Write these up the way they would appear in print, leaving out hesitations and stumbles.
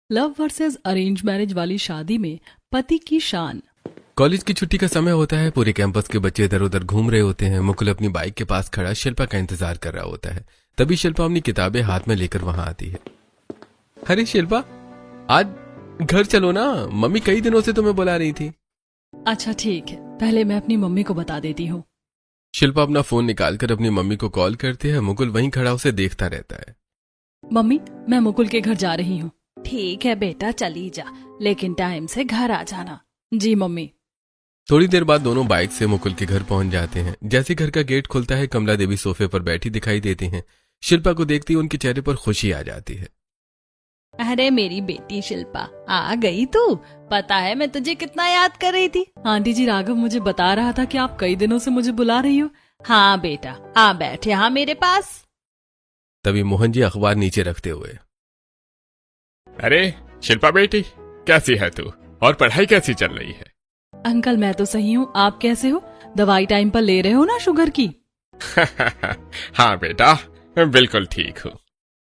Love versus arrange marriage वाली शादी में पति की शान। कॉलेज की छुट्टी का समय होता है। पूरे कैंपस के बच्चे इधर उधर घूम रहे होते हैं। मुकुल अपनी बाइक के पास खड़ा शिल्पा का इंतजार कर रहा होता है। तभी शिल्पा अपनी किताबें हाथ में लेकर वहां आती है। अरे शिल्पा, आज घर चलो ना, मम्मी कई दिनों से तुम्हें बुला रही थी। अच्छा ठीक है, पहले मैं अपनी मम्मी को बता देती हूँ। शिल्पा अपना फोन निकालकर अपनी मम्मी को कॉल करती है। मुकुल वहीं खड़ा उसे देखता रहता है। मम्मी, मैं मुकुल के घर जा रही हूँ। ठीक है बेटा, चली जा, लेकिन टाइम से घर आ जाना। जी मम्मी। थोड़ी देर बाद दोनों बाइक से मुकुल के घर पहुंच जाते हैं। जैसे घर का गेट खुलता है, कमला देवी सोफे पर बैठी दिखाई देती हैं। शिल्पा को देखती ही उनके चेहरे पर खुशी आ जाती है। अरे मेरी बेटी शिल्पा, आ गई तू। पता है मैं तुझे कितना याद कर रही थी। आंटी जी, राघव मुझे बता रहा था कि आप कई दिनों से मुझे बुला रही हो। हाँ बेटा, आ बैठ यहाँ मेरे पास। तभी मोहन जी अखबार नीचे रखते हुए, अरे शिल्पा बेटी, कैसी है तू और पढ़ाई कैसी चल रही है? अंकल मैं तो सही हूँ, आप कैसे हो? दवाई टाइम पर ले रहे हो ना शुगर की? हाँ बेटा, मैं बिल्कुल ठीक हूँ।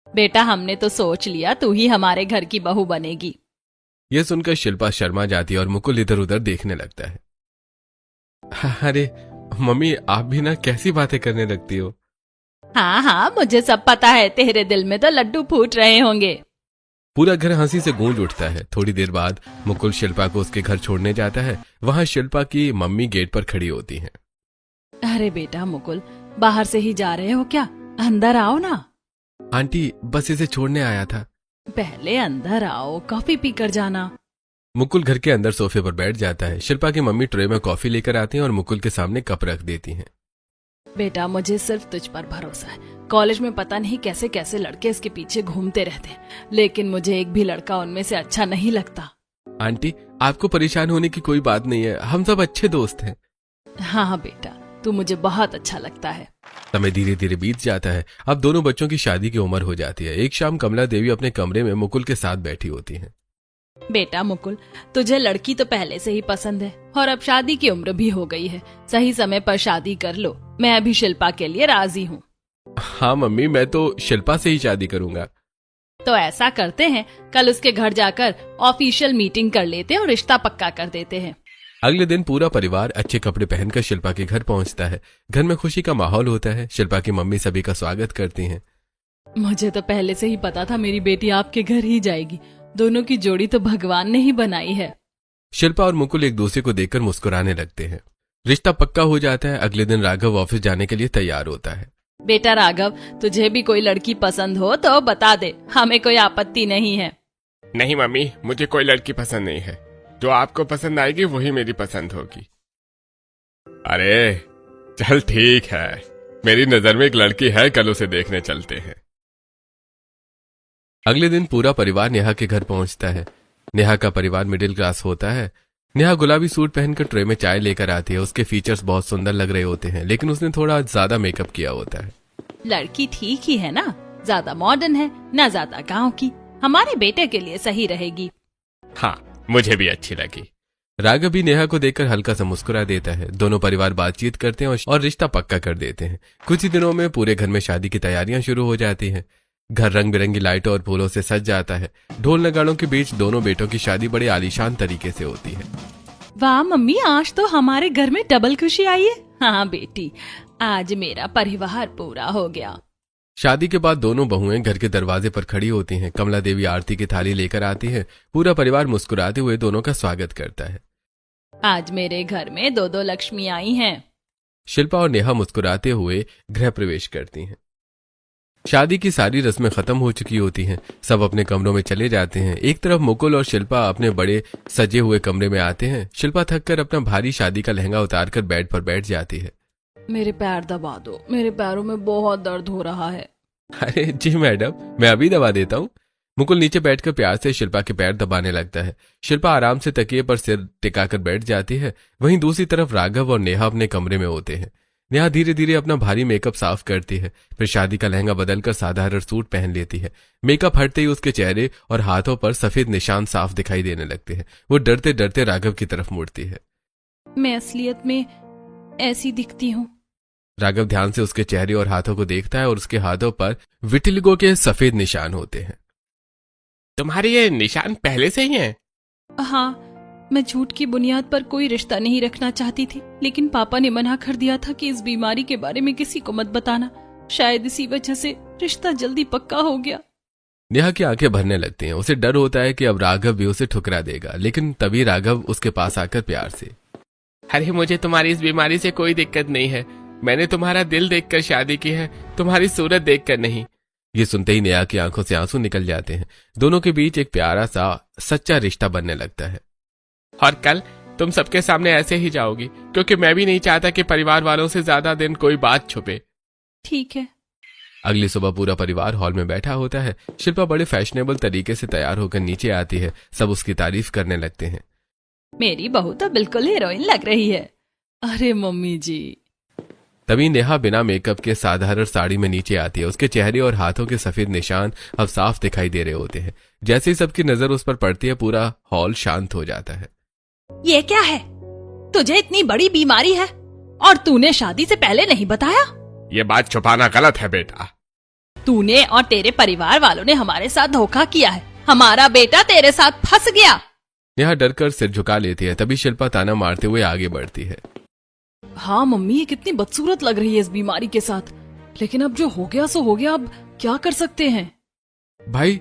बेटा हमने तो सोच लिया तू ही हमारे घर की बहू बनेगी। यह सुनकर शिल्पा शर्मा जाती है और मुकुल इधर उधर देखने लगता है। अरे मम्मी, आप भी ना कैसी बातें करने लगती हो। हाँ हाँ, मुझे सब पता है, तेरे दिल में तो लड्डू फूट रहे होंगे। पूरा घर हंसी से गूंज उठता है। थोड़ी देर बाद मुकुल शिल्पा को उसके घर छोड़ने जाता है। वहां शिल्पा की मम्मी गेट पर खड़ी होती हैं। अरे बेटा मुकुल, बाहर से ही जा रहे हो क्या? अंदर आओ ना। आंटी, बस इसे छोड़ने आया था। पहले अंदर आओ, कॉफी पीकर जाना। मुकुल घर के अंदर सोफे पर बैठ जाता है। शिल्पा की मम्मी ट्रे में कॉफी लेकर आती हैं और मुकुल के सामने कप रख देती हैं। बेटा मुझे सिर्फ तुझ पर भरोसा है। कॉलेज में पता नहीं कैसे कैसे लड़के इसके पीछे घूमते रहते हैं, लेकिन मुझे एक भी लड़का उनमें से अच्छा नहीं लगता। आंटी, आपको परेशान होने की कोई बात नहीं है, हम सब अच्छे दोस्त हैं। हाँ हाँ बेटा, तू मुझे बहुत अच्छा लगता है। समय धीरे धीरे बीत जाता है। अब दोनों बच्चों की शादी की उम्र हो जाती है। एक शाम कमला देवी अपने कमरे में मुकुल के साथ बैठी होती हैं। बेटा मुकुल, तुझे लड़की तो पहले से ही पसंद है और अब शादी की उम्र भी हो गई है। सही समय पर शादी कर लो। मैं अभी शिल्पा के लिए राजी हूँ। हाँ मम्मी, मैं तो शिल्पा से ही शादी करूंगा। तो ऐसा करते हैं, कल उसके घर जाकर ऑफिशियल मीटिंग कर लेते हैं और रिश्ता पक्का कर देते हैं। अगले दिन पूरा परिवार अच्छे कपड़े पहनकर शिल्पा के घर पहुंचता है। घर में खुशी का माहौल होता है। शिल्पा की मम्मी सभी का स्वागत करती हैं। मुझे तो पहले से ही पता था मेरी बेटी आपके घर ही जाएगी। दोनों की जोड़ी तो भगवान ने ही बनाई है। शिल्पा और मुकुल एक दूसरे को देखकर मुस्कुराने लगते हैं। रिश्ता पक्का हो जाता है। अगले दिन राघव ऑफिस जाने के लिए तैयार होता है। बेटा राघव, तुझे भी कोई लड़की पसंद हो तो बता दे, हमें कोई आपत्ति नहीं है। नहीं मम्मी, मुझे कोई लड़की पसंद नहीं है। जो आपको पसंद आएगी वही मेरी पसंद होगी। अरे चल ठीक है, मेरी नजर में एक लड़की है, कल उसे देखने चलते हैं। अगले दिन पूरा परिवार नेहा के घर पहुंचता है। नेहा का परिवार मिडिल क्लास होता है। नेहा गुलाबी सूट पहनकर ट्रे में चाय लेकर आती है। उसके फीचर्स बहुत सुंदर लग रहे होते हैं, लेकिन उसने थोड़ा ज्यादा मेकअप किया होता है। लड़की ठीक ही है ना, ज्यादा मॉडर्न है ना ज्यादा गांव की। हमारे बेटे के लिए सही रहेगी। हाँ, मुझे भी अच्छी लगी। राघव भी नेहा को देखकर हल्का सा मुस्कुरा देता है। दोनों परिवार बातचीत करते हैं और रिश्ता पक्का कर देते हैं। कुछ ही दिनों में पूरे घर में शादी की तैयारियां शुरू हो जाती हैं। घर रंग बिरंगी लाइटों और फूलों से सज जाता है। ढोल नगाड़ों के बीच दोनों बेटों की शादी बड़े आलीशान तरीके से होती है। वाह मम्मी, आज तो हमारे घर में डबल खुशी आई है। हाँ बेटी, आज मेरा परिवार पूरा हो गया। शादी के बाद दोनों बहुएं घर के दरवाजे पर खड़ी होती हैं। कमला देवी आरती की थाली लेकर आती है। पूरा परिवार मुस्कुराते हुए दोनों का स्वागत करता है। आज मेरे घर में दो दो लक्ष्मी आई हैं। शिल्पा और नेहा मुस्कुराते हुए गृह प्रवेश करती हैं। शादी की सारी रस्में खत्म हो चुकी होती हैं। सब अपने कमरों में चले जाते हैं। एक तरफ मुकुल और शिल्पा अपने बड़े सजे हुए कमरे में आते हैं। शिल्पा थककर अपना भारी शादी का लहंगा उतारकर बेड पर बैठ जाती है। मेरे पैर दबा दो, मेरे पैरों में बहुत दर्द हो रहा है। अरे जी मैडम, मैं अभी दबा देता हूँ। मुकुल नीचे बैठकर प्यार से शिल्पा के पैर दबाने लगता है। शिल्पा आराम से तकिए पर सिर टिकाकर बैठ जाती है। वहीं दूसरी तरफ राघव और नेहा अपने कमरे में होते हैं। नेहा धीरे धीरे अपना भारी मेकअप साफ करती है। फिर शादी का लहंगा बदलकर साधारण सूट पहन लेती है। मेकअप हटते ही उसके चेहरे और हाथों पर सफेद निशान साफ दिखाई देने लगते हैं। वो डरते डरते राघव की तरफ मुड़ती है। मैं असलियत में ऐसी दिखती हूँ? राघव ध्यान से उसके चेहरे और हाथों को देखता है और उसके हाथों पर विटिलिगो के सफेद निशान होते हैं। तुम्हारे ये निशान पहले से ही हैं? हाँ, मैं झूठ की बुनियाद पर कोई रिश्ता नहीं रखना चाहती थी, लेकिन पापा ने मना कर दिया था कि इस बीमारी के बारे में किसी को मत बताना। शायद इसी वजह से रिश्ता जल्दी पक्का हो गया। नेहा की आंखें भरने लगती हैं। उसे डर होता है कि अब राघव भी उसे ठुकरा देगा, लेकिन तभी राघव उसके पास आकर प्यार से, अरे मुझे तुम्हारी इस बीमारी से कोई दिक्कत नहीं है। मैंने तुम्हारा दिल देखकर शादी की है, तुम्हारी सूरत देखकर नहीं। ये सुनते ही नेहा की आंखों से आंसू निकल जाते हैं। दोनों के बीच एक प्यारा सा सच्चा रिश्ता बनने लगता है। और कल तुम सबके सामने ऐसे ही जाओगी, क्योंकि मैं भी नहीं चाहता कि परिवार वालों से ज्यादा दिन कोई बात छुपे। ठीक है। अगली सुबह पूरा परिवार हॉल में बैठा होता है। शिल्पा बड़े फैशनेबल तरीके से तैयार होकर नीचे आती है। सब उसकी तारीफ करने लगते हैं। मेरी बहू तो बिल्कुल हीरोइन लग रही है। अरे मम्मी जी। तभी नेहा बिना मेकअप के साधारण साड़ी में नीचे आती है। उसके चेहरे और हाथों के सफेद निशान अब साफ दिखाई दे रहे होते हैं। जैसे ही सबकी नजर उस पर पड़ती है, पूरा हॉल शांत हो जाता है। ये क्या है? तुझे इतनी बड़ी बीमारी है और तूने शादी से पहले नहीं बताया? ये बात छुपाना गलत है बेटा। तूने और तेरे परिवार वालों ने हमारे साथ धोखा किया है। हमारा बेटा तेरे साथ फंस गया। नेहा डरकर सिर झुका लेती है। तभी शिल्पा ताना मारते हुए आगे बढ़ती है। हाँ मम्मी, ये कितनी बदसूरत लग रही है इस बीमारी के साथ, लेकिन अब जो हो गया सो हो गया, अब क्या कर सकते हैं। भाई,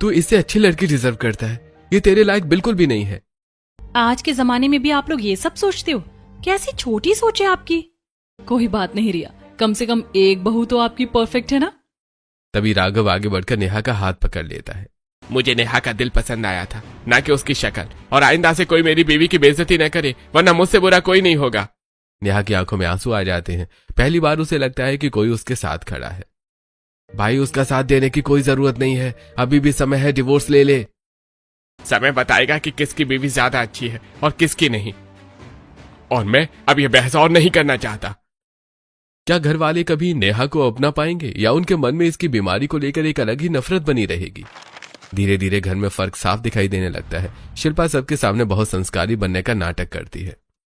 तू इससे अच्छी लड़की डिजर्व करता है। ये तेरे लायक बिल्कुल भी नहीं है। आज के जमाने में भी आप लोग ये सब सोचते हो? कैसी छोटी सोच है आपकी। कोई बात नहीं रिया, कम से कम एक बहू तो आपकी परफेक्ट है ना। तभी राघव आगे बढ़कर नेहा का हाथ पकड़ लेता है। मुझे नेहा का दिल पसंद आया था, ना कि उसकी शक्ल। और आइंदा से कोई मेरी बीवी की बेइज्जती न करे, वरना मुझसे बुरा कोई नहीं होगा। नेहा की आंखों में आंसू आ जाते हैं। पहली बार उसे लगता है कि कोई उसके साथ खड़ा है। भाई, उसका साथ देने की कोई जरूरत नहीं है। अभी भी समय है, डिवोर्स ले ले। समय बताएगा कि किसकी बीवी ज्यादा अच्छी है और किसकी नहीं। और मैं अब यह बहस और नहीं करना चाहता। क्या घर वाले कभी नेहा को अपना पाएंगे, या उनके मन में इसकी बीमारी को लेकर एक अलग ही नफरत बनी रहेगी? धीरे धीरे घर में फर्क साफ दिखाई देने लगता है। शिल्पा सबके सामने बहुत संस्कारी बनने का नाटक करती है।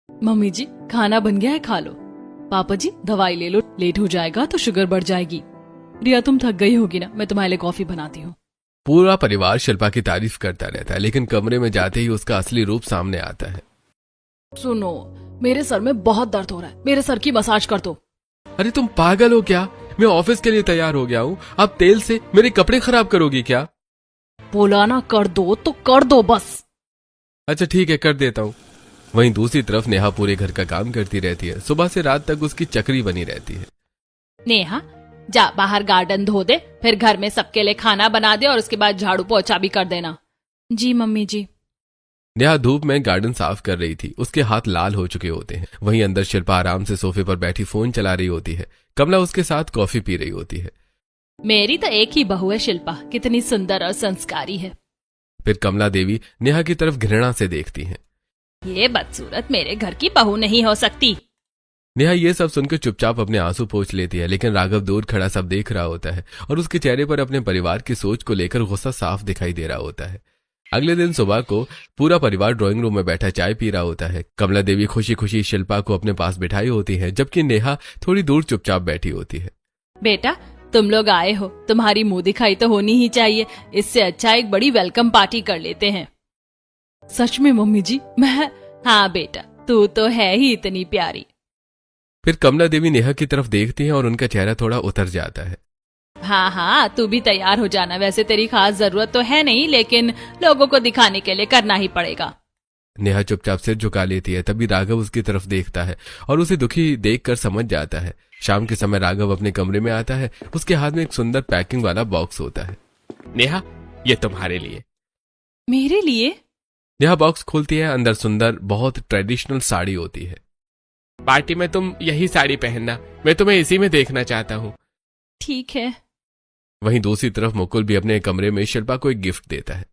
मम्मी जी, खाना बन गया है, खा लो। पापा जी, दवाई ले लो, लेट हो जाएगा तो शुगर बढ़ जाएगी। रिया, तुम थक गई होगी ना, मैं तुम्हारे लिए कॉफी बनाती हूँ। पूरा परिवार शिल्पा की तारीफ करता रहता है, लेकिन कमरे में जाते ही उसका असली रूप सामने आता है। सुनो, मेरे सर में बहुत दर्द हो रहा है, मेरे सर की मसाज कर दो। अरे तुम पागल हो क्या? मैं ऑफिस के लिए तैयार हो गया हूँ। अब तेल से मेरे कपड़े खराब करोगी क्या? बोला ना कर दो तो कर दो बस। अच्छा ठीक है, कर देता हूँ। वहीं दूसरी तरफ नेहा पूरे घर का काम करती रहती है। सुबह से रात तक उसकी चक्री बनी रहती है। नेहा, जा बाहर गार्डन धो दे, फिर घर में सबके लिए खाना बना दे और उसके बाद झाड़ू पोछा भी कर देना। जी मम्मी जी। नेहा धूप में गार्डन साफ कर रही थी। उसके हाथ लाल हो चुके होते हैं। वहीं अंदर शिल्पा आराम से सोफे पर बैठी फोन चला रही होती है। कमला उसके साथ कॉफी पी रही होती है। मेरी तो एक ही बहू है शिल्पा, कितनी सुंदर और संस्कारी है। फिर कमला देवी नेहा की तरफ घृणा से देखती हैं। ये बदसूरत मेरे घर की बहू नहीं हो सकती। नेहा ये सब सुनकर चुपचाप अपने आंसू पोंछ लेती है, लेकिन राघव दूर खड़ा सब देख रहा होता है और उसके चेहरे पर अपने परिवार की सोच को लेकर गुस्सा साफ दिखाई दे रहा होता है। अगले दिन सुबह को पूरा परिवार ड्राइंग रूम में बैठा चाय पी रहा होता है। कमला देवी खुशी खुशी शिल्पा को अपने पास बिठाई होती है, जबकि नेहा थोड़ी दूर चुपचाप बैठी होती है। बेटा, तुम लोग आए हो, तुम्हारी मुंह दिखाई तो होनी ही चाहिए। इससे अच्छा एक बड़ी वेलकम पार्टी कर लेते हैं। सच में मम्मी जी, मैं। हाँ बेटा, तू तो है ही इतनी प्यारी। फिर कमला देवी नेहा की तरफ देखती है और उनका चेहरा थोड़ा उतर जाता है। हाँ हाँ, तू भी तैयार हो जाना। वैसे तेरी खास जरूरत तो है नहीं, लेकिन लोगों को दिखाने के लिए करना ही पड़ेगा। नेहा चुपचाप सिर झुका लेती है। तभी राघव उसकी तरफ देखता है और उसे दुखी देखकर समझ जाता है। शाम के समय राघव अपने कमरे में आता है। उसके हाथ में एक सुंदर पैकिंग वाला बॉक्स होता है। नेहा, ये तुम्हारे लिए। मेरे लिए? नेहा बॉक्स खोलती है। अंदर सुंदर बहुत ट्रेडिशनल साड़ी होती है। पार्टी में तुम यही साड़ी पहनना, मैं तुम्हें इसी में देखना चाहता हूँ। ठीक है। वहीं दूसरी तरफ मुकुल भी अपने कमरे में शिल्पा को एक गिफ्ट देता है।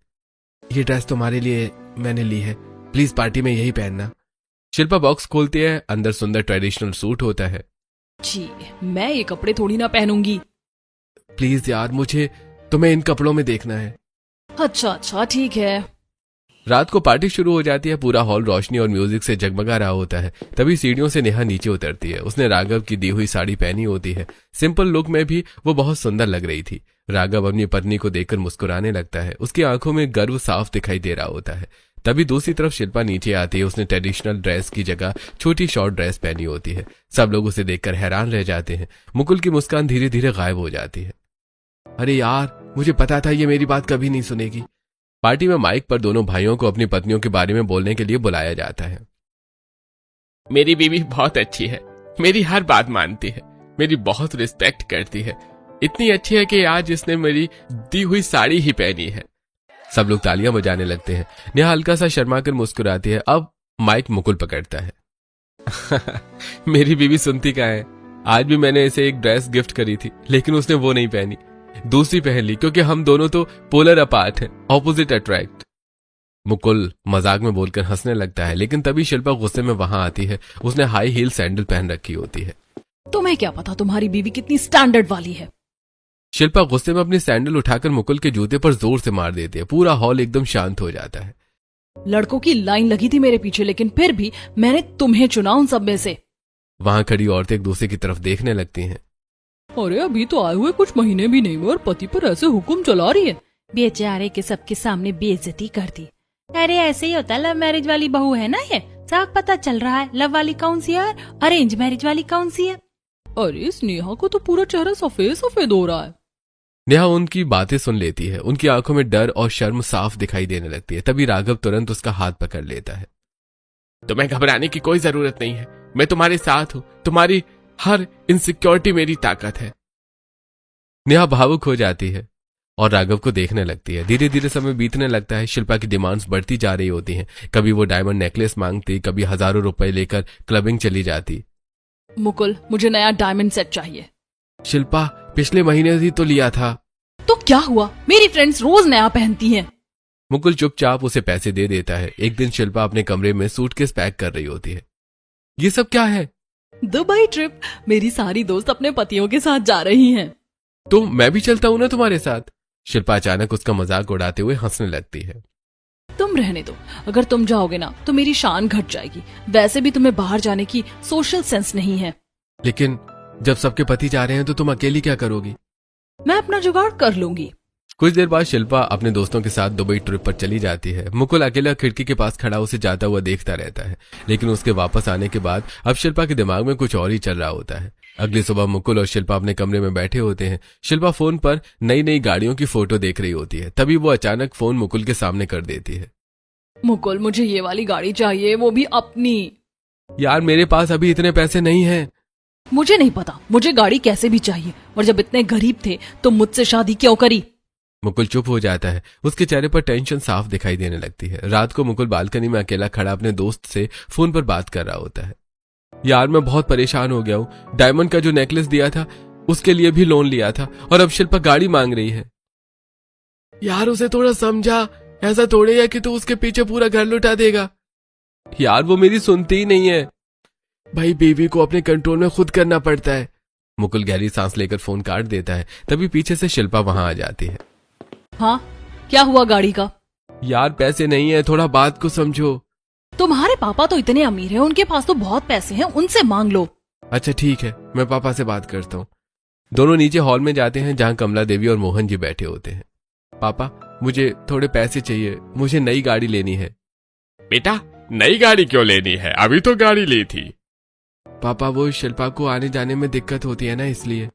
ये ड्रेस तुम्हारे लिए मैंने ली है, प्लीज पार्टी में यही पहनना। शिल्पा बॉक्स खोलती है। अंदर सुंदर ट्रेडिशनल सूट होता है। जी, मैं ये कपड़े थोड़ी ना पहनूंगी। प्लीज यार, मुझे तुम्हें इन कपड़ों में देखना है। अच्छा ठीक है। रात को पार्टी शुरू हो जाती है। पूरा हॉल रोशनी और म्यूजिक से जगमगा रहा होता है। तभी सीढ़ियों से नेहा नीचे उतरती है। उसने राघव की दी हुई साड़ी पहनी होती है। सिंपल लुक में भी वो बहुत सुंदर लग रही थी। राघव अपनी पत्नी को देखकर मुस्कुराने लगता है। उसकी आंखों में गर्व साफ दिखाई दे रहा होता है। तभी दूसरी तरफ शिल्पा नीचे आती है। उसने ट्रेडिशनल ड्रेस की जगह छोटी शॉर्ट ड्रेस पहनी होती है। सब लोग उसे देखकर हैरान रह जाते हैं। मुकुल की मुस्कान धीरे धीरे गायब हो जाती है। अरे यार, मुझे पता था ये मेरी बात कभी नहीं सुनेगी। पार्टी में माइक पर दोनों भाइयों को अपनी पत्नियों के बारे में बोलने के लिए बुलाया जाता है। मेरी बीवी बहुत अच्छी है, मेरी हर बात मानती है, मेरी बहुत रिस्पेक्ट करती है। इतनी अच्छी है कि आज इसने मेरी दी हुई साड़ी ही पहनी है। सब लोग तालियां बजाने लगते हैं। नेहा हल्का सा शर्माकर मुस्कुराती है। अब माइक मुकुल पकड़ता है। मेरी बीवी सुनती का है। आज भी मैंने इसे एक ड्रेस गिफ्ट करी थी, लेकिन उसने वो नहीं पहनी, दूसरी पहन ली, क्योंकि हम दोनों तो पोलर अपार्ट हैं, ऑपोजिट अट्रैक्ट। मुकुल मजाक में बोलकर हंसने लगता है, लेकिन तभी शिल्पा गुस्से में वहां आती है। उसने हाई हील सैंडल पहन रखी होती है। तुम्हें क्या पता तुम्हारी बीवी कितनी स्टैंडर्ड वाली है। शिल्पा गुस्से में अपनी सैंडल उठाकर मुकुल के जूते पर जोर से मार देती है। पूरा हॉल एकदम शांत हो जाता है। लड़कों की लाइन लगी थी मेरे पीछे, लेकिन फिर भी मैंने तुम्हें चुना उन सब में से। वहां खड़ी औरतें एक दूसरे की तरफ देखने लगती हैं। अरे अभी तो आए हुए कुछ महीने भी नहीं हुए और पति पर ऐसे हुक्म चला रही है। बेचारे के सबके सामने बेइज्जती कर दी। अरे ऐसे ही होता है, लव मैरिज वाली बहू है ना ये, साफ पता चल रहा है लव वाली कौन सी है और अरेंज मैरिज वाली कौन सी है। अरे स्नेहा को तो पूरा चेहरा सफेद सफेद हो रहा है। नेहा उनकी बातें सुन लेती है। उनकी आंखों में डर और शर्म साफ दिखाई देने लगती है। तभी राघव तुरंत उसका हाथ पकड़ लेता है। तुम्हें घबराने की कोई जरूरत नहीं है, मैं तुम्हारे साथ हूँ। तुम्हारी हर इनसिक्योरिटी मेरी ताकत है। नेहा भावुक हो जाती है और राघव को देखने लगती है। धीरे धीरे समय बीतने लगता है। शिल्पा की डिमांड्स बढ़ती जा रही होती हैं। कभी वो डायमंड नेकलेस मांगती, कभी हजारों रुपए लेकर क्लबिंग चली जाती। मुकुल, मुझे नया डायमंड सेट चाहिए। शिल्पा, पिछले महीने ही तो लिया था। तो क्या हुआ, मेरी फ्रेंड्स रोज नया पहनती हैं। मुकुल चुपचाप उसे पैसे दे देता है। एक दिन शिल्पा अपने कमरे में सूटकेस पैक कर रही होती है। ये सब क्या है? Dubai trip. मेरी सारी दोस्त अपने पतियों के साथ जा रही हैं। तो मैं भी चलता हूं ना तुम्हारे साथ। शिल्पा अचानक उसका मजाक उड़ाते हुए हंसने लगती है। तुम रहने दो, अगर तुम जाओगे ना तो मेरी शान घट जाएगी। वैसे भी तुम्हें बाहर जाने की सोशल सेंस नहीं है। लेकिन जब सबके पति जा रहे हैं तो तुम अकेली क्या करोगी? मैं अपना जुगाड़ कर लूंगी। कुछ देर बाद शिल्पा अपने दोस्तों के साथ दुबई ट्रिप पर चली जाती है। मुकुल अकेला खिड़की के पास खड़ा उसे जाता हुआ देखता रहता है, लेकिन उसके वापस आने के बाद अब शिल्पा के दिमाग में कुछ और ही चल रहा होता है। अगली सुबह मुकुल और शिल्पा अपने कमरे में बैठे होते हैं। शिल्पा फोन पर नई नई गाड़ियों की फोटो देख रही होती है। तभी वो अचानक फोन मुकुल के सामने कर देती है। मुकुल, मुझे ये वाली गाड़ी चाहिए, वो भी अपनी। यार, मेरे पास अभी इतने पैसे नहीं हैं। मुझे नहीं पता, मुझे गाड़ी कैसे भी चाहिए, और जब इतने गरीब थे तो मुझसे शादी क्यों करी। मुकुल चुप हो जाता है। उसके चेहरे पर टेंशन साफ दिखाई देने लगती है। रात को मुकुल बालकनी में अकेला खड़ा अपने दोस्त से फोन पर बात कर रहा होता है। यार, मैं बहुत परेशान हो गया हूँ। डायमंड का जो नेकलेस दिया था उसके लिए भी लोन लिया था और अब शिल्पा गाड़ी मांग रही है। यार, उसे थोड़ा समझा। ऐसा थोड़े है कि तू उसके पीछे पूरा घर लुटा देगा। यार, वो मेरी सुनती ही नहीं है। भाई, बीवी को अपने कंट्रोल में खुद करना पड़ता है। मुकुल गहरी सांस लेकर फोन काट देता है। तभी पीछे से शिल्पा वहां आ जाती है। हाँ, क्या हुआ गाड़ी का? यार, पैसे नहीं है, थोड़ा बात को समझो। तुम्हारे पापा तो इतने अमीर हैं, उनके पास तो बहुत पैसे हैं, उनसे मांग लो। अच्छा ठीक है, मैं पापा से बात करता हूँ। दोनों नीचे हॉल में जाते हैं जहाँ कमला देवी और मोहन जी बैठे होते हैं। पापा, मुझे थोड़े पैसे चाहिए, मुझे नई गाड़ी लेनी है। बेटा, नई गाड़ी क्यों लेनी है? अभी तो गाड़ी ली थी। पापा, वो शिल्पा को आने जाने में दिक्कत होती है ना, इसलिए।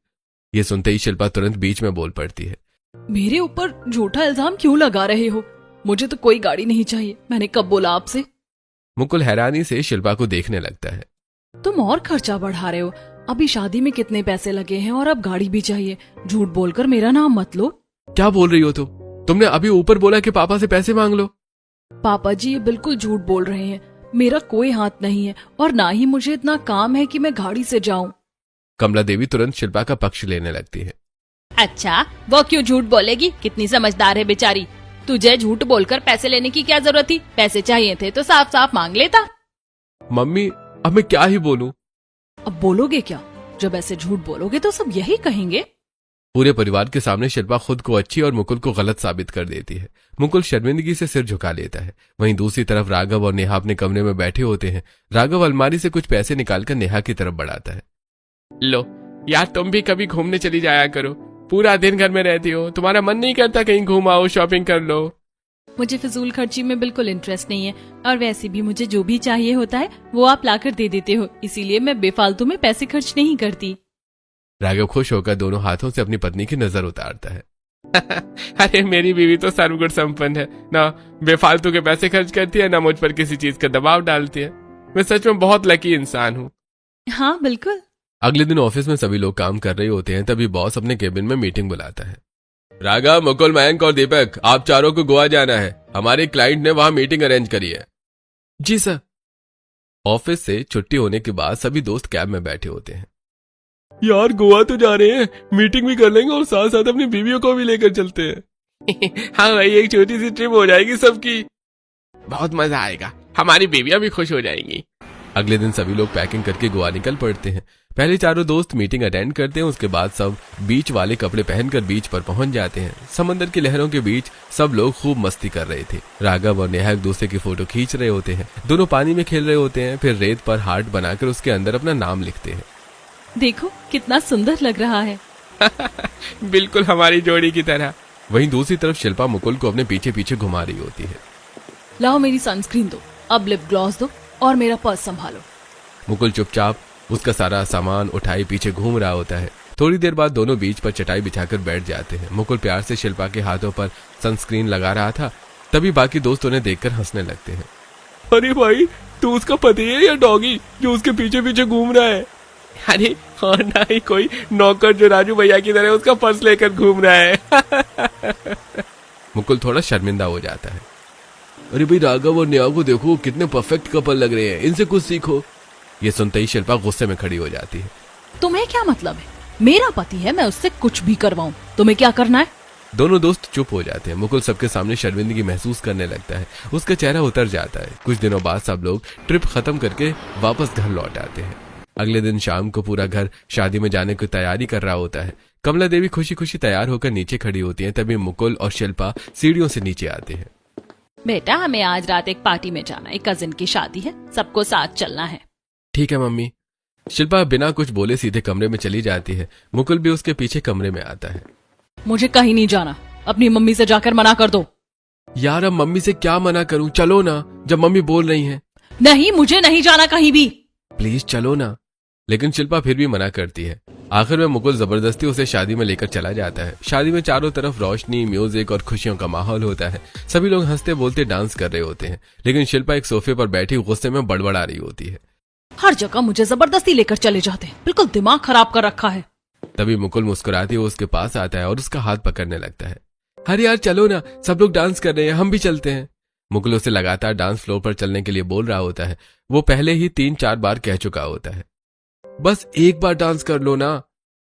ये सुनते ही शिल्पा तुरंत बीच में बोल पड़ती है। मेरे ऊपर झूठा इल्जाम क्यों लगा रहे हो? मुझे तो कोई गाड़ी नहीं चाहिए। मैंने कब बोला आपसे? मुकुल हैरानी से शिल्पा को देखने लगता है। तुम और खर्चा बढ़ा रहे हो। अभी शादी में कितने पैसे लगे हैं और अब गाड़ी भी चाहिए। झूठ बोलकर मेरा नाम मत लो। क्या बोल रही हो तुम? तुमने अभी ऊपर बोला कि पापा से पैसे मांग लो। पापा जी, ये बिल्कुल झूठ बोल रहे हैं। मेरा कोई हाथ नहीं है और ना ही मुझे इतना काम है कि मैं गाड़ी से जाऊं। कमला देवी तुरंत शिल्पा का पक्ष लेने लगती है। अच्छा, वो क्यों झूठ बोलेगी? कितनी समझदार है बेचारी। तुझे झूठ बोलकर पैसे लेने की क्या जरूरत थी? पैसे चाहिए थे तो साफ साफ मांग लेता। मम्मी, अब मैं क्या ही बोलूं? अब बोलोगे क्या? जब ऐसे झूठ बोलोगे तो सब यही कहेंगे। पूरे परिवार के सामने शिल्पा खुद को अच्छी और मुकुल को गलत साबित कर देती है। मुकुल शर्मिंदगी से सिर झुका लेता है। वहीं दूसरी तरफ राघव और नेहा अपने कमरे में बैठे होते हैं। राघव अलमारी से कुछ पैसे निकालकर नेहा की तरफ बढ़ाता है। लो यार, तुम भी कभी घूमने चली जाया करो। पूरा दिन घर में रहती हो, तुम्हारा मन नहीं करता कहीं घूम आओ, शॉपिंग कर लो। मुझे फिजूल खर्ची में बिल्कुल इंटरेस्ट नहीं है, और वैसे भी मुझे जो भी चाहिए होता है वो आप लाकर दे देते हो, इसीलिए मैं बेफालतू में पैसे खर्च नहीं करती। राघव खुश होकर दोनों हाथों से अपनी पत्नी की नजर उतारता है। अरे मेरी बीवी तो सर्वगुण संपन्न है, ना बेफालतू के पैसे खर्च करती है, ना मुझ पर किसी चीज का दबाव डालती है। मैं सच में बहुत लकी इंसान हूँ। हाँ बिल्कुल। अगले दिन ऑफिस में सभी लोग काम कर रहे होते हैं, तभी बॉस अपने केबिन में मीटिंग बुलाता है। राघव, मुकुल, मयंक और दीपक, आप चारों को गोवा जाना है। हमारे क्लाइंट ने वहां मीटिंग अरेंज करी है। जी सर। ऑफिस से छुट्टी होने के बाद सभी दोस्त कैब में बैठे होते हैं। यार गोवा तो जा रहे हैं, मीटिंग भी कर लेंगे और साथ साथ अपनी बीवियों को भी लेकर चलते हैं। हाँ भाई, एक छोटी सी ट्रिप हो जाएगी सबकी, बहुत मजा आएगा, हमारी बीवियां भी खुश हो जाएंगी। अगले दिन सभी लोग पैकिंग करके गोवा निकल पड़ते हैं। पहले चारों दोस्त मीटिंग अटेंड करते हैं, उसके बाद सब बीच वाले कपड़े पहनकर बीच पर पहुंच जाते हैं। समंदर की लहरों के बीच सब लोग खूब मस्ती कर रहे थे। राघव और नेहा एक दूसरे की फोटो खींच रहे होते हैं। दोनों पानी में खेल रहे होते हैं, फिर रेत पर हार्ट बनाकर उसके अंदर अपना नाम लिखते हैं। देखो कितना सुंदर लग रहा है। बिल्कुल हमारी जोड़ी की तरह। वहीं दूसरी तरफ शिल्पा मुकुल को अपने पीछे पीछे घुमा रही होती है। लाओ मेरी सनस्क्रीन दो, अब लिप ग्लॉस दो और मेरा पर्स संभालो। मुकुल चुपचाप उसका सारा सामान उठाए पीछे घूम रहा होता है। थोड़ी देर बाद दोनों बीच पर चटाई बिछाकर बैठ जाते हैं। मुकुल प्यार से शिल्पा के हाथों पर सनस्क्रीन लगा रहा था, तभी बाकी दोस्त उन्हें देखकर हंसने लगते हैं। अरे भाई, तू उसका पति है या डॉगी जो उसके पीछे पीछे घूम रहा है? अरे और ना ही कोई नौकर जो राजू भैया की तरह उसका पर्स लेकर घूम रहा है। मुकुल थोड़ा शर्मिंदा हो जाता है। अरे भाई, राघव और नेहा को देखो, कितने परफेक्ट कपल लग रहे हैं, इनसे कुछ सीखो। ये सुनते ही शिल्पा गुस्से में खड़ी हो जाती है। तुम्हें क्या मतलब है? मेरा पति है, मैं उससे कुछ भी करवाऊं, तुम्हें क्या करना है? दोनों दोस्त चुप हो जाते हैं। मुकुल सबके सामने शर्मिंदगी महसूस करने लगता है, उसका चेहरा उतर जाता है। कुछ दिनों बाद सब लोग ट्रिप खत्म करके वापस घर लौट आते हैं। अगले दिन शाम को पूरा घर शादी में जाने की तैयारी कर रहा होता है। कमला देवी खुशी खुशी तैयार होकर नीचे खड़ी होती हैं, तभी मुकुल और शिल्पा सीढ़ियों से नीचे आते हैं। बेटा, हमें आज रात एक पार्टी में जाना है, कजिन की शादी है, सबको साथ चलना है। ठीक है मम्मी। शिल्पा बिना कुछ बोले सीधे कमरे में चली जाती है। मुकुल भी उसके पीछे कमरे में आता है। मुझे कहीं नहीं जाना, अपनी मम्मी से जाकर मना कर दो। यार, अब मम्मी से क्या मना करूं, चलो ना, जब मम्मी बोल रही हैं। नहीं, मुझे नहीं जाना कहीं भी। प्लीज चलो ना। लेकिन शिल्पा फिर भी मना करती है। आखिर में मुकुल जबरदस्ती उसे शादी में लेकर चला जाता है। शादी में चारों तरफ रोशनी, म्यूजिक और खुशियों का माहौल होता है। सभी लोग हंसते बोलते डांस कर रहे होते हैं, लेकिन शिल्पा एक सोफे पर बैठी गुस्से में बड़बड़ा रही होती है। हर जगह मुझे जबरदस्ती लेकर चले जाते हैं, बिल्कुल दिमाग खराब कर रखा है। तभी मुकुल मुस्कुराते हुए उसके पास आता है और उसका हाथ पकड़ने लगता है। अरे यार चलो ना, सब लोग डांस कर रहे हैं, हम भी चलते हैं। मुकुल उसे लगातार डांस फ्लोर पर चलने के लिए बोल रहा होता है। वो पहले ही 3-4 बार कह चुका होता है, बस एक बार डांस कर लो ना।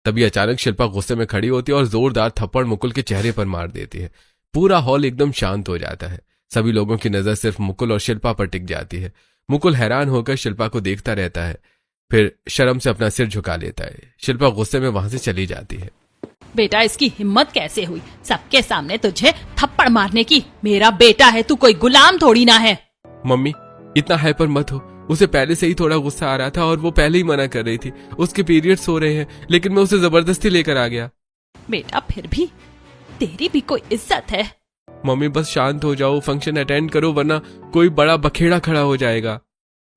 तभी अचानक शिल्पा गुस्से में खड़ी होती है और जोरदार थप्पड़ मुकुल के चेहरे पर मार देती है। पूरा हॉल एकदम शांत हो जाता है। सभी लोगों की नजर सिर्फ मुकुल और शिल्पा पर टिक जाती है। मुकुल हैरान होकर शिल्पा को देखता रहता है, फिर शर्म से अपना सिर झुका लेता है। शिल्पा गुस्से में वहां से चली जाती है। बेटा, इसकी हिम्मत कैसे हुई सबके सामने तुझे थप्पड़ मारने की? मेरा बेटा है, तू कोई गुलाम थोड़ी ना है। मम्मी, इतना हाइपर मत हो। उसे पहले से ही थोड़ा गुस्सा आ रहा था और वो पहले ही मना कर रही थी। उसके पीरियड्स हो रहे हैं, लेकिन मैं उसे जबरदस्ती लेकर आ गया। बेटा, फिर भी तेरी भी कोई इज्जत है। मम्मी बस शांत हो जाओ, फंक्शन अटेंड करो, वरना कोई बड़ा बखेड़ा खड़ा हो जाएगा।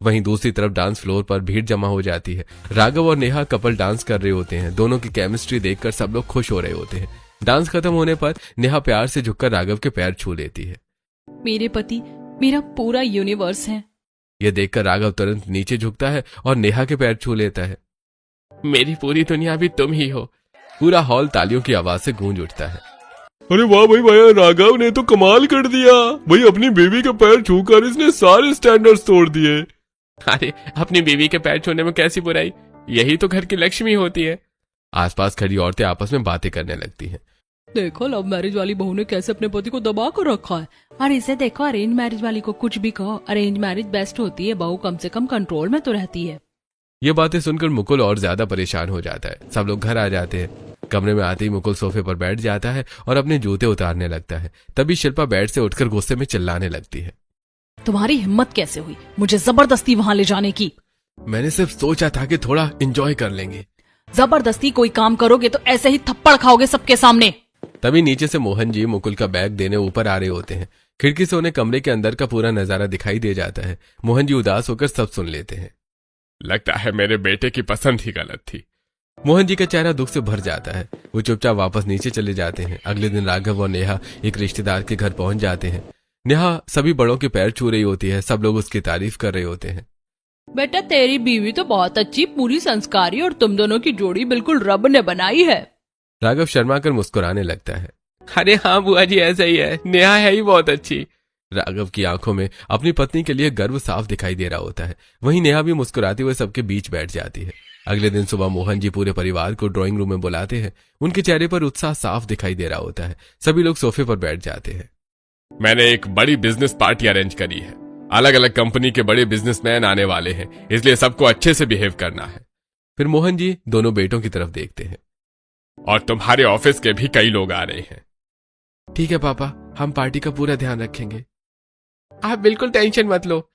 वहीं दूसरी तरफ डांस फ्लोर पर भीड़ जमा हो जाती है। राघव और नेहा कपल डांस कर रहे होते हैं। दोनों की केमिस्ट्री देखकर सब लोग खुश हो रहे होते हैं। डांस खत्म होने पर नेहा प्यार से झुककर राघव के पैर छू लेती है। मेरे पति मेरा पूरा यूनिवर्स है। यह देखकर राघव तुरंत नीचे झुकता है और नेहा के पैर छू लेता है। मेरी पूरी दुनिया भी तुम ही हो। पूरा हॉल तालियों की आवाज से गूंज उठता है। अरे वाह भाई भैया, राघव ने तो कमाल कर दिया भाई। अपनी बेबी के पैर छूकर इसने सारे स्टैंडर्ड्स तोड़ दिए। अरे अपनी बीवी के पैर छूने में कैसी बुराई, यही तो घर की लक्ष्मी होती है। आसपास खड़ी औरतें आपस में बातें करने लगती हैं। देखो, लव मैरिज वाली बहू ने कैसे अपने पति को दबा कर रखा है, और इसे देखो अरेंज मैरिज वाली को। कुछ भी कहो, अरेंज मैरिज बेस्ट होती है, बहू कम से कम कंट्रोल में तो रहती है। ये बातें सुनकर मुकुल और ज्यादा परेशान हो जाता है। सब लोग घर आ जाते हैं। कमरे में आते ही मुकुल सोफे पर बैठ जाता है और अपने जूते उतारने लगता है। तभी शिल्पा बेड से उठकर गुस्से में चिल्लाने लगती है। तुम्हारी हिम्मत कैसे हुई मुझे जबरदस्ती वहां ले जाने की? मैंने सिर्फ सोचा था कि थोड़ा एंजॉय कर लेंगे। जबरदस्ती कोई काम करोगे तो ऐसे ही थप्पड़ खाओगे सबके सामने। तभी नीचे से मोहन जी मुकुल का बैग देने ऊपर आ रहे होते हैं। खिड़की से उन्हें कमरे के अंदर का पूरा नजारा दिखाई दे जाता है। मोहन जी उदास होकर सब सुन लेते हैं। लगता है मेरे बेटे की पसंद ही गलत थी। मोहन जी का चेहरा दुख से भर जाता है। वो चुपचाप वापस नीचे चले जाते हैं। अगले दिन राघव और नेहा एक रिश्तेदार के घर पहुंच जाते हैं। नेहा सभी बड़ों के पैर छू रही होती है। सब लोग उसकी तारीफ कर रहे होते हैं। बेटा तेरी बीवी तो बहुत अच्छी, पूरी संस्कारी, और तुम दोनों की जोड़ी बिल्कुल रब ने बनाई है। राघव शर्मा कर मुस्कुराने लगता है। अरे हाँ बुआ जी, ऐसा ही है, नेहा है ही बहुत अच्छी। राघव की आंखों में अपनी पत्नी के लिए गर्व साफ दिखाई दे रहा होता है। वहीं नेहा भी मुस्कुराते हुए सबके बीच बैठ जाती है। अगले दिन सुबह मोहन जी पूरे परिवार को ड्राइंग रूम में बुलाते हैं। उनके चेहरे पर उत्साह साफ दिखाई दे रहा होता है। सभी लोग सोफे पर बैठ जाते हैं। मैंने एक बड़ी बिजनेस पार्टी अरेंज करी है। अलग अलग कंपनी के बड़े बिजनेसमैन आने वाले हैं, इसलिए सबको अच्छे से बिहेव करना है। फिर मोहन जी दोनों बेटों की तरफ देखते हैं। और तुम्हारे ऑफिस के भी कई लोग आ रहे हैं। ठीक है पापा, हम पार्टी का पूरा ध्यान रखेंगे। आप बिल्कुल टेंशन मत लो।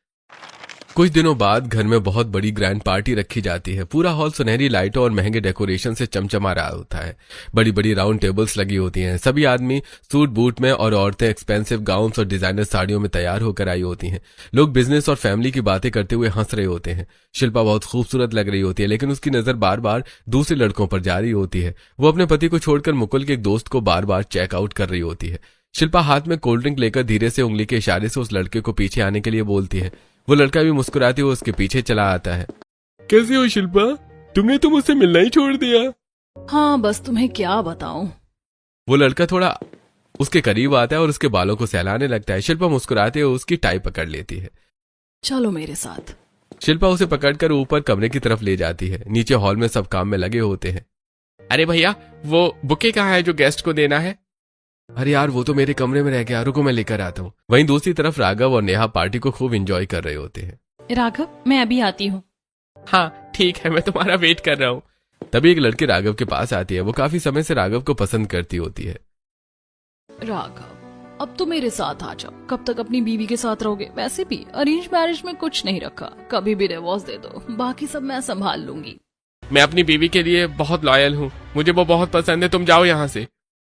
कुछ दिनों बाद घर में बहुत बड़ी ग्रैंड पार्टी रखी जाती है। पूरा हॉल सुनहरी लाइटों और महंगे डेकोरेशन से चमचमा रहा होता है। बड़ी बड़ी राउंड टेबल्स लगी होती हैं। सभी आदमी सूट बूट में और औरतें एक्सपेंसिव गाउन्स और डिजाइनर साड़ियों में तैयार होकर आई होती हैं। लोग बिजनेस और फैमिली की बातें करते हुए हंस रहे होते हैं। शिल्पा बहुत खूबसूरत लग रही होती है, लेकिन उसकी नजर बार बार दूसरे लड़कों पर जा रही होती है। वो अपने पति को छोड़कर मुकुल के एक दोस्त को बार बार चेकआउट कर रही होती है। शिल्पा हाथ में कोल्ड ड्रिंक लेकर धीरे से उंगली के इशारे से उस लड़के को पीछे आने के लिए बोलती है। वो लड़का भी मुस्कुराते हुए उसके पीछे चला आता है। कैसे हो शिल्पा? तुमने तो मुझसे मिलना ही छोड़ दिया। हाँ बस तुम्हें क्या बताऊं। वो लड़का थोड़ा उसके करीब आता है और उसके बालों को सहलाने लगता है। शिल्पा मुस्कुराते हुए उसकी टाई पकड़ लेती है। चलो मेरे साथ। शिल्पा उसे पकड़कर ऊपर कमरे की तरफ ले जाती है। नीचे हॉल में सब काम में लगे होते हैं। अरे भैया, वो बुके कहाँ है जो गेस्ट को देना है? अरे यार, वो तो मेरे कमरे में रह गया, रुको मैं लेकर आता हूँ। वहीं दूसरी तरफ राघव और नेहा पार्टी को खूब एंजॉय कर रहे होते हैं। राघव, मैं अभी आती हूँ। हाँ ठीक है, मैं तुम्हारा वेट कर रहा हूँ। तभी एक लड़की राघव के पास आती है। वो काफी समय से राघव को पसंद करती होती है। राघव, अब तो मेरे साथ आ जाओ। कब तक अपनी बीवी के साथ रहोगे? वैसे भी अरेंज मैरिज में कुछ नहीं रखा, कभी भी डिवोर्स दे दो, बाकी सब मैं संभाल लूंगी। मैं अपनी बीवी के लिए बहुत लॉयल हूँ, मुझे वो बहुत पसंद है। तुम जाओ यहाँ से।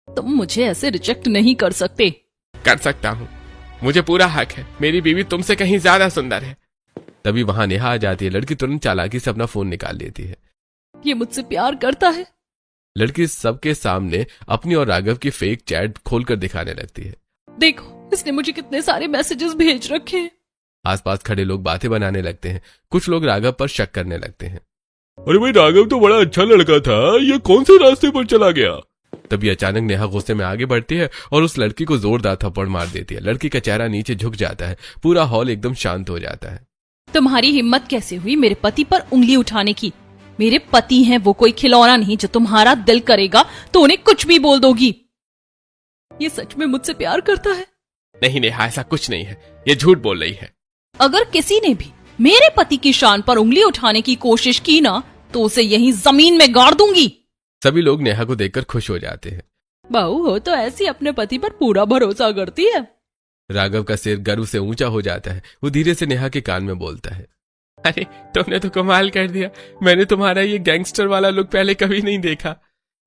तुम मुझे ऐसे रिजेक्ट नहीं कर सकते। कर सकता हूँ, मुझे पूरा हक है। मेरी बीवी तुमसे कहीं ज्यादा सुंदर है। तभी वहां नेहा आ जाती है। लड़की तुरंत चालाकी से अपना फोन निकाल लेती है। ये मुझसे प्यार करता है। लड़की सबके सामने अपनी और राघव की फेक चैट खोलकर दिखाने लगती है। देखो, इसने मुझे कितने सारे मैसेजेस भेज रखे हैं। आसपास खड़े लोग बातें बनाने लगते हैं। कुछ लोग राघव पर शक करने लगते हैं। अरे भाई, राघव तो बड़ा अच्छा लड़का था, ये कौन से रास्ते पर चला गया? तभी अचानक नेहा गुस्से में आगे बढ़ती है और उस लड़की को जोरदार थप्पड़ मार देती है। लड़की का चेहरा नीचे झुक जाता है। पूरा हॉल एकदम शांत हो जाता है। तुम्हारी हिम्मत कैसे हुई मेरे पति पर उंगली उठाने की? मेरे पति हैं वो, कोई खिलौना नहीं जो तुम्हारा दिल करेगा तो उन्हें कुछ भी बोल दोगी। ये सच में मुझसे प्यार करता है? नहीं नेहा, ऐसा कुछ नहीं है, ये झूठ बोल रही है। अगर किसी ने भी मेरे पति की शान पर उंगली उठाने की कोशिश की ना, तो उसे यहीं जमीन में गाड़ दूंगी। सभी लोग नेहा को देखकर खुश हो जाते हैं। बहू हो तो ऐसी अपने पति पर पूरा भरोसा करती है। राघव का सिर गर्व से ऊंचा हो जाता है। वो धीरे से नेहा के कान में बोलता है। अरे तुमने तो कमाल कर दिया, मैंने तुम्हारा ये गैंगस्टर वाला लुक पहले कभी नहीं देखा।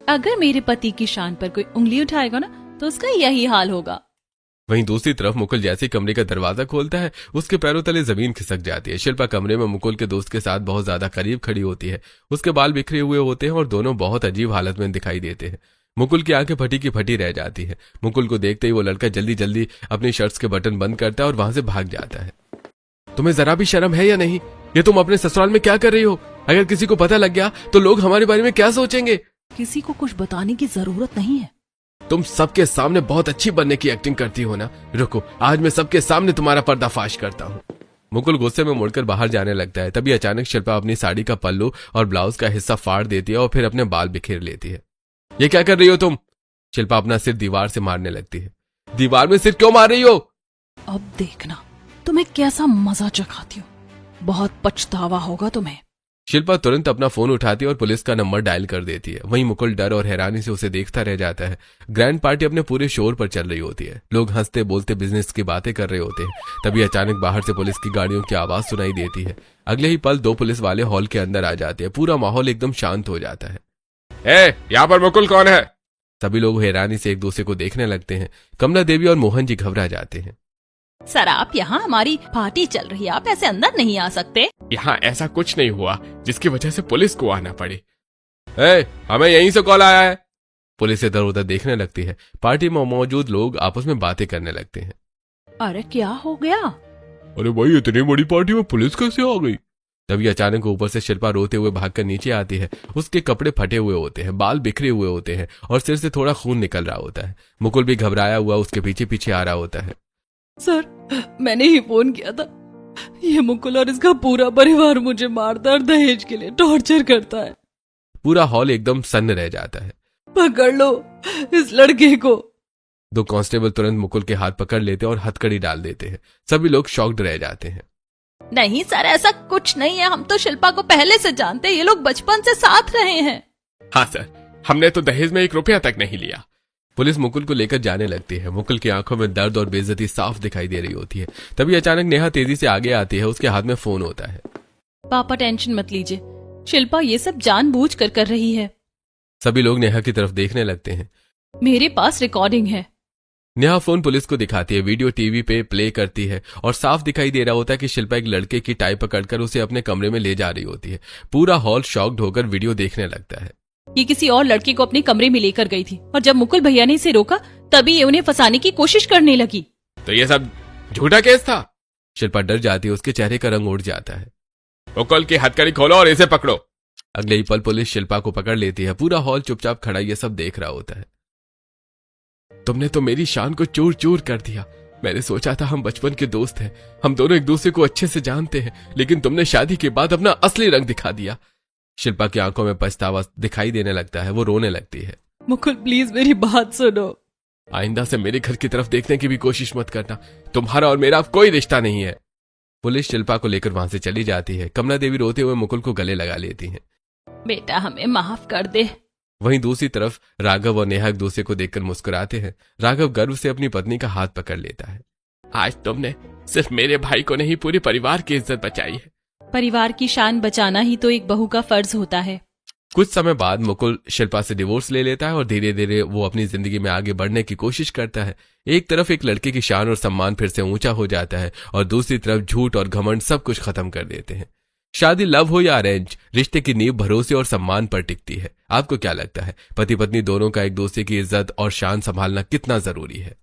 अगर मेरे पति की शान पर कोई उंगली उठाएगा ना, तो उसका यही हाल होगा। वहीं दूसरी तरफ मुकुल जैसे कमरे का दरवाजा खोलता है, उसके पैरों तले जमीन खिसक जाती है। शिल्पा कमरे में मुकुल के दोस्त के साथ बहुत ज्यादा करीब खड़ी होती है। उसके बाल बिखरे हुए होते हैं और दोनों बहुत अजीब हालत में दिखाई देते हैं। मुकुल की आंखें फटी की फटी रह जाती है। मुकुल को देखते ही वो लड़का जल्दी जल्दी अपनी शर्ट्स के बटन बंद करता है और वहां से भाग जाता है। तुम्हें जरा भी शर्म है या नहीं? ये तुम अपने ससुराल में क्या कर रही हो? अगर किसी को पता लग गया तो लोग हमारे बारे में क्या सोचेंगे? किसी को कुछ बताने की जरूरत नहीं है। तुम सबके सामने बहुत अच्छी बनने की एक्टिंग करती हो ना। रुको, आज मैं सबके सामने तुम्हारा पर्दाफाश करता हूँ। मुकुल गुस्से में मुड़कर बाहर जाने लगता है। तभी अचानक शिल्पा अपनी साड़ी का पल्लू और ब्लाउज का हिस्सा फाड़ देती है और फिर अपने बाल बिखेर लेती है। ये क्या कर रही हो तुम? शिल्पा अपना सिर दीवार से मारने लगती है। दीवार में सिर क्यों मार रही हो? अब देखना तुम्हें कैसा मजा चखाती हूँ, बहुत पछतावा होगा तुम्हें। शिल्पा तुरंत अपना फोन उठाती है और पुलिस का नंबर डायल कर देती है। वहीं मुकुल डर और हैरानी से उसे देखता रह जाता है। ग्रैंड पार्टी अपने पूरे शोर पर चल रही होती है। लोग हंसते बोलते बिजनेस की बातें कर रहे होते हैं। तभी अचानक बाहर से पुलिस की गाड़ियों की आवाज सुनाई देती है। अगले ही पल 2 पुलिस वाले हॉल के अंदर आ जाते हैं। पूरा माहौल एकदम शांत हो जाता है। यहाँ पर मुकुल कौन है? सभी लोग हैरानी से एक दूसरे को देखने लगते हैं। कमला देवी और मोहन जी घबरा जाते हैं। सर आप यहाँ, हमारी पार्टी चल रही है, आप ऐसे अंदर नहीं आ सकते। यहाँ ऐसा कुछ नहीं हुआ जिसकी वजह से पुलिस को आना पड़े। हमें यहीं से कॉल आया है। पुलिस इधर उधर देखने लगती है। पार्टी में मौजूद लोग आपस में बातें करने लगते हैं। अरे क्या हो गया? अरे भाई, इतनी बड़ी पार्टी में पुलिस कैसे आ गई? तभी अचानक ऊपर से शिल्पा रोते हुए भागकर नीचे आती है। उसके कपड़े फटे हुए होते हैं, बाल बिखरे हुए होते हैं और सिर से थोड़ा खून निकल रहा होता है। मुकुल भी घबराया हुआ उसके पीछे पीछे आ रहा होता है। सर मैंने ही फोन किया था, ये मुकुल और इसका पूरा परिवार मुझे मारता और दहेज के लिए टॉर्चर करता है। पूरा हॉल एकदम सन्न रह जाता है। पकड़ लो इस लड़के को। 2 कांस्टेबल तुरंत मुकुल के हाथ पकड़ लेते हैं और हथकड़ी डाल देते हैं। सभी लोग शॉक्ड रह जाते हैं। नहीं सर, ऐसा कुछ नहीं है, हम तो शिल्पा को पहले से जानते हैं, ये लोग बचपन से साथ रहे हैं। हाँ सर, हमने तो दहेज में 1 रुपया तक नहीं लिया। पुलिस मुकुल को लेकर जाने लगती है। मुकुल की आंखों में दर्द और बेइज्जती साफ दिखाई दे रही होती है। तभी अचानक नेहा तेजी से आगे आती है। उसके हाथ में फोन होता है। पापा टेंशन मत लीजिए, शिल्पा ये सब जानबूझ कर रही है। सभी लोग नेहा की तरफ देखने लगते हैं। मेरे पास रिकॉर्डिंग है। नेहा फोन पुलिस को दिखाती है। वीडियो टीवी पे प्ले करती है और साफ दिखाई दे रहा होता है कि शिल्पा एक लड़के की टाई पकड़कर उसे अपने कमरे में ले जा रही होती है। पूरा हॉल शॉक्ड होकर वीडियो देखने लगता है। ये किसी और लड़के को अपने कमरे में लेकर गई थी और जब मुकुल भैया ने इसे रोका तभी ये उन्हें फंसाने की कोशिश करने लगी। तो ये सब झूठा केस था। शिल्पा डर जाती है। उसके चेहरे का रंग उड़ जाता है। मुकुल की हथकड़ी खोलो और इसे पकड़ो। अगले ही पल पुलिस शिल्पा को पकड़ लेती है। पूरा हॉल चुपचाप खड़ा ये सब देख रहा होता है। तुमने तो मेरी शान को चूर चूर कर दिया। मैंने सोचा था हम बचपन के दोस्त हैं, हम दोनों एक दूसरे को अच्छे से जानते हैं, लेकिन तुमने शादी के बाद अपना असली रंग दिखा दिया। शिल्पा की आंखों में पछतावा दिखाई देने लगता है। वो रोने लगती है। मुकुल प्लीज मेरी बात सुनो। आइंदा से मेरे घर की तरफ देखने की भी कोशिश मत करना। तुम्हारा और मेरा अब कोई रिश्ता नहीं है। पुलिस शिल्पा को लेकर वहां से चली जाती है। कमला देवी रोते हुए मुकुल को गले लगा लेती हैं। बेटा हमें माफ कर दे। वहीं दूसरी तरफ राघव और नेहा एक दूसरे को देखकर मुस्कुराते हैं। राघव गर्व से अपनी पत्नी का हाथ पकड़ लेता है। आज तुमने सिर्फ मेरे भाई को नहीं, पूरे परिवार की इज्जत बचाई है। परिवार की शान बचाना ही तो एक बहू का फर्ज होता है। कुछ समय बाद मुकुल शिल्पा से डिवोर्स ले लेता है और धीरे धीरे वो अपनी जिंदगी में आगे बढ़ने की कोशिश करता है। एक तरफ एक लड़के की शान और सम्मान फिर से ऊंचा हो जाता है और दूसरी तरफ झूठ और घमंड सब कुछ खत्म कर देते हैं। शादी लव हो या अरेंज, रिश्ते की नींव भरोसे और सम्मान पर टिकती है। आपको क्या लगता है, पति पत्नी दोनों का एक दूसरे की इज्जत और शान संभालना कितना जरूरी है?